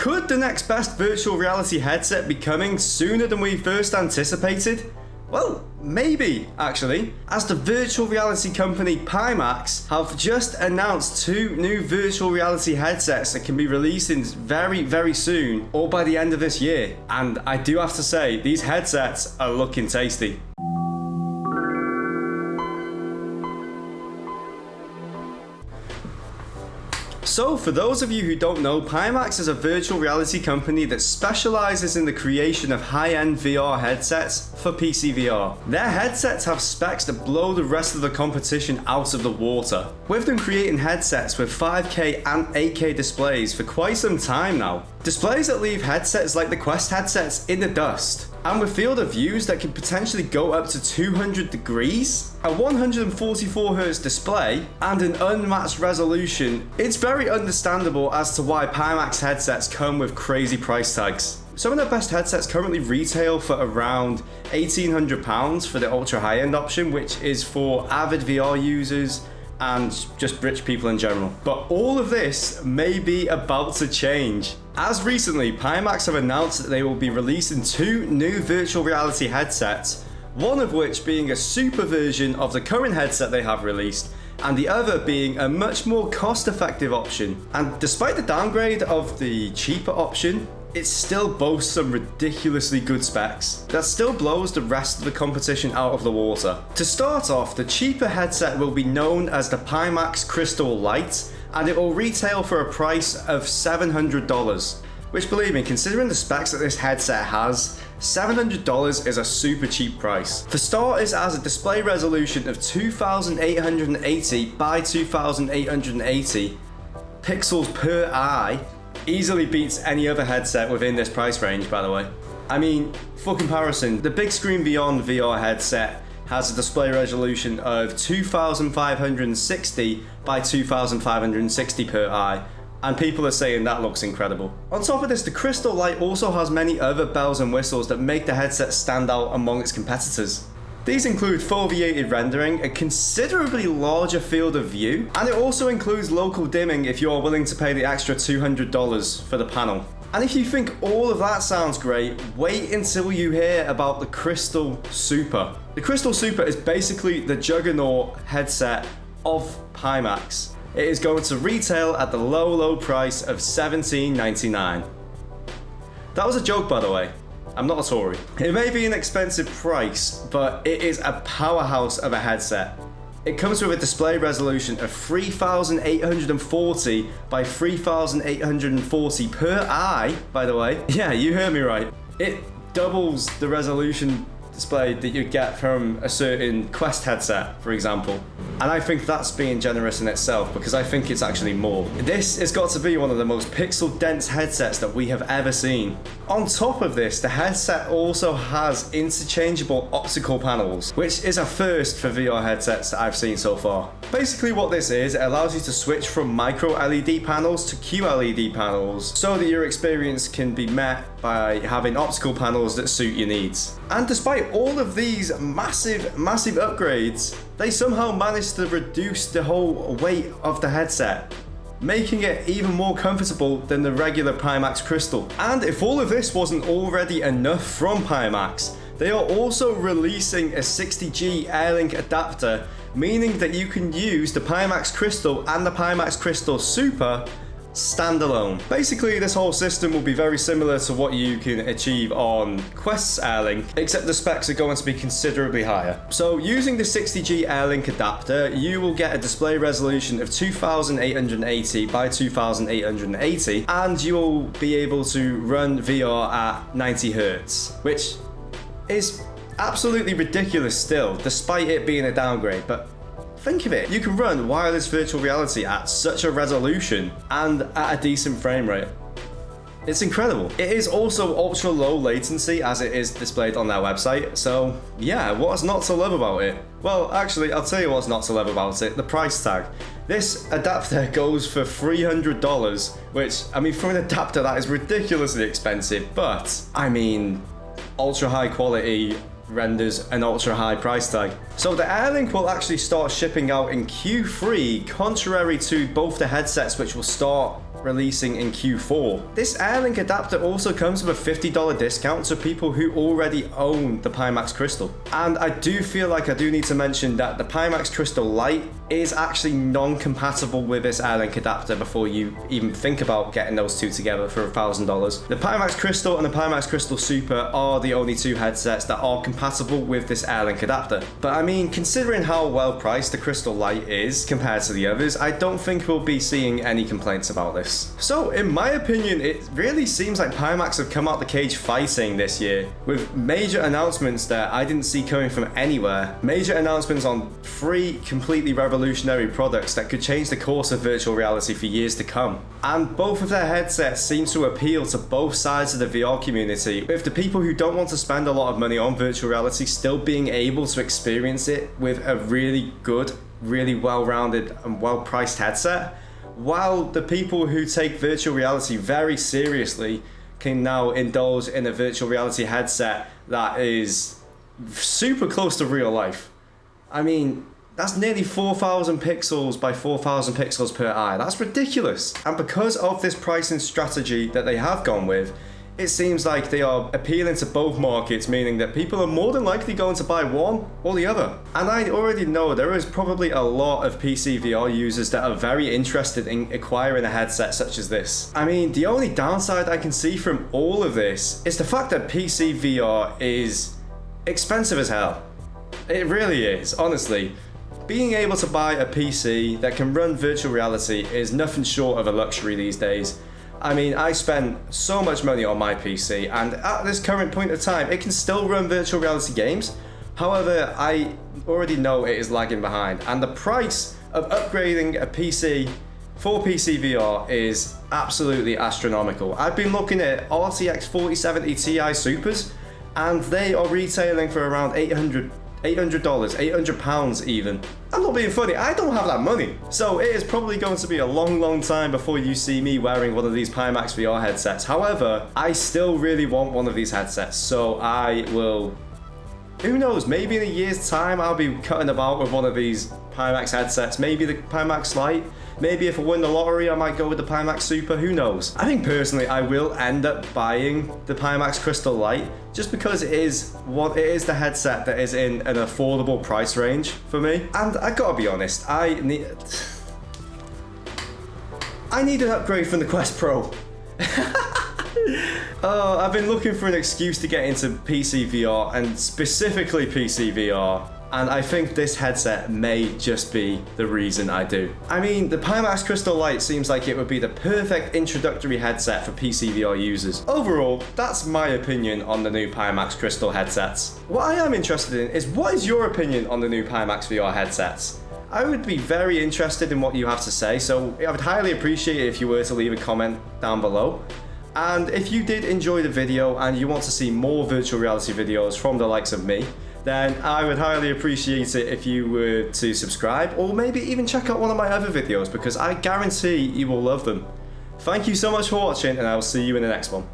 Could the next best virtual reality headset be coming sooner than we first anticipated? Well, maybe, actually, as the virtual reality company Pimax have just announced 2 new virtual reality headsets that can be releasing very, very soon, or by the end of this year. And I do have to say, these headsets are looking tasty. So, for those of you who don't know, Pimax is a virtual reality company that specializes in the creation of high-end VR headsets for PCVR. Their headsets have specs that blow the rest of the competition out of the water, with them creating headsets with 5K and 8K displays for quite some time now. Displays that leave headsets like the Quest headsets in the dust, and with field of views that can potentially go up to 200 degrees, a 144Hz display, and an unmatched resolution, it's very understandable as to why Pimax headsets come with crazy price tags. Some of the best headsets currently retail for around £1,800 for the ultra high-end option, which is for avid VR users and just rich people in general. But all of this may be about to change. As recently, Pimax have announced that they will be releasing 2 new virtual reality headsets, one of which being a super version of the current headset they have released, and the other being a much more cost-effective option. And despite the downgrade of the cheaper option, it still boasts some ridiculously good specs that still blows the rest of the competition out of the water. To start off, the cheaper headset will be known as the Pimax Crystal Lite, and it will retail for a price of $700, which, believe me, considering the specs that this headset has, $700 is a super cheap price. For starters, it has a display resolution of 2880 by 2880 pixels per eye. Easily beats any other headset within this price range, by the way. I mean, for comparison, the Big Screen Beyond VR headset has a display resolution of 2560 by 2560 per eye, and people are saying that looks incredible. On top of this, the Crystal Lite also has many other bells and whistles that make the headset stand out among its competitors. These include foveated rendering, a considerably larger field of view, and it also includes local dimming if you are willing to pay the extra $200 for the panel. And if you think all of that sounds great, wait until you hear about the Crystal Super. The Crystal Super is basically the juggernaut headset of Pimax. It is going to retail at the low price of $17.99. That was a joke, by the way. I'm not a Tory. It may be an expensive price, but it is a powerhouse of a headset. It comes with a display resolution of 3840 by 3840 per eye, by the way. Yeah, you heard me right. It doubles the resolution display that you get from a certain Quest headset, for example. And I think that's being generous in itself, because I think it's actually more. This has got to be one of the most pixel-dense headsets that we have ever seen. On top of this, the headset also has interchangeable optical panels, which is a first for VR headsets that I've seen so far. Basically what this is, it allows you to switch from micro LED panels to QLED panels, so that your experience can be met by having optical panels that suit your needs. And despite all of these massive upgrades, they somehow managed to reduce the whole weight of the headset, making it even more comfortable than the regular Pimax Crystal. And if all of this wasn't already enough from Pimax, they are also releasing a 60G Airlink Adapter, meaning that you can use the Pimax Crystal and the Pimax Crystal Super standalone. Basically, this whole system will be very similar to what you can achieve on Quest's Airlink, except the specs are going to be considerably higher. So using the 60G Airlink adapter, you will get a display resolution of 2880 by 2880, and you will be able to run VR at 90 Hz, which is absolutely ridiculous still, despite it being a downgrade. But think of it, you can run wireless virtual reality at such a resolution and at a decent frame rate. It's incredible. It is also ultra low latency as it is displayed on their website, so yeah, what's not to love about it? Well, actually, I'll tell you what's not to love about it, the price tag. This adapter goes for $300, which, I mean, for an adapter that is ridiculously expensive, but, I mean, ultra high quality renders an ultra high price tag. So the Airlink will actually start shipping out in Q3, contrary to both the headsets, which will start releasing in Q4. This Airlink adapter also comes with a $50 discount to people who already own the Pimax Crystal. And I do feel like I do need to mention that the Pimax Crystal Lite is actually non-compatible with this Airlink adapter before you even think about getting those two together for $1,000. The Pimax Crystal and the Pimax Crystal Super are the only two headsets that are compatible with this Airlink adapter. But I mean, considering how well priced the Crystal Lite is compared to the others, I don't think we'll be seeing any complaints about this. So in my opinion, it really seems like Pimax have come out the cage fighting this year, with major announcements that I didn't see coming from anywhere. Major announcements on 3 completely revolutionary products that could change the course of virtual reality for years to come. And both of their headsets seem to appeal to both sides of the VR community, with the people who don't want to spend a lot of money on virtual reality still being able to experience it with a really good, really well-rounded and well-priced headset, while the people who take virtual reality very seriously can now indulge in a virtual reality headset that is super close to real life. I mean, that's nearly 4,000 pixels by 4,000 pixels per eye. That's ridiculous. And because of this pricing strategy that they have gone with, it seems like they are appealing to both markets, meaning that people are more than likely going to buy one or the other. And I already know there is probably a lot of PCVR users that are very interested in acquiring a headset such as this. I mean, the only downside I can see from all of this is the fact that PCVR is expensive as hell. It really is, honestly. Being able to buy a PC that can run virtual reality is nothing short of a luxury these days. I mean, I spend so much money on my PC, and at this current point of time, it can still run virtual reality games. However, I already know it is lagging behind, and the price of upgrading a PC for PCVR is absolutely astronomical. I've been looking at RTX 4070 Ti Supers, and they are retailing for around $800, £800 even. I'm not being funny, I don't have that money. So it is probably going to be a long time before you see me wearing one of these Pimax VR headsets. However, I still really want one of these headsets, so I will, who knows, maybe in a year's time I'll be cutting about with one of these Pimax headsets, maybe the Pimax Lite. Maybe if I win the lottery, I might go with the Pimax Super, who knows? I think personally, I will end up buying the Pimax Crystal Lite just because it is the headset that is in an affordable price range for me. And I gotta be honest, I need an upgrade from the Quest Pro. Oh, I've been looking for an excuse to get into PCVR, and specifically PCVR. And I think this headset may just be the reason I do. I mean, the Pimax Crystal Lite seems like it would be the perfect introductory headset for PCVR users. Overall, that's my opinion on the new Pimax Crystal headsets. What I am interested in is, what is your opinion on the new Pimax VR headsets? I would be very interested in what you have to say, so I would highly appreciate it if you were to leave a comment down below. And if you did enjoy the video and you want to see more virtual reality videos from the likes of me, then I would highly appreciate it if you were to subscribe, or maybe even check out one of my other videos, because I guarantee you will love them. Thank you so much for watching, and I will see you in the next one.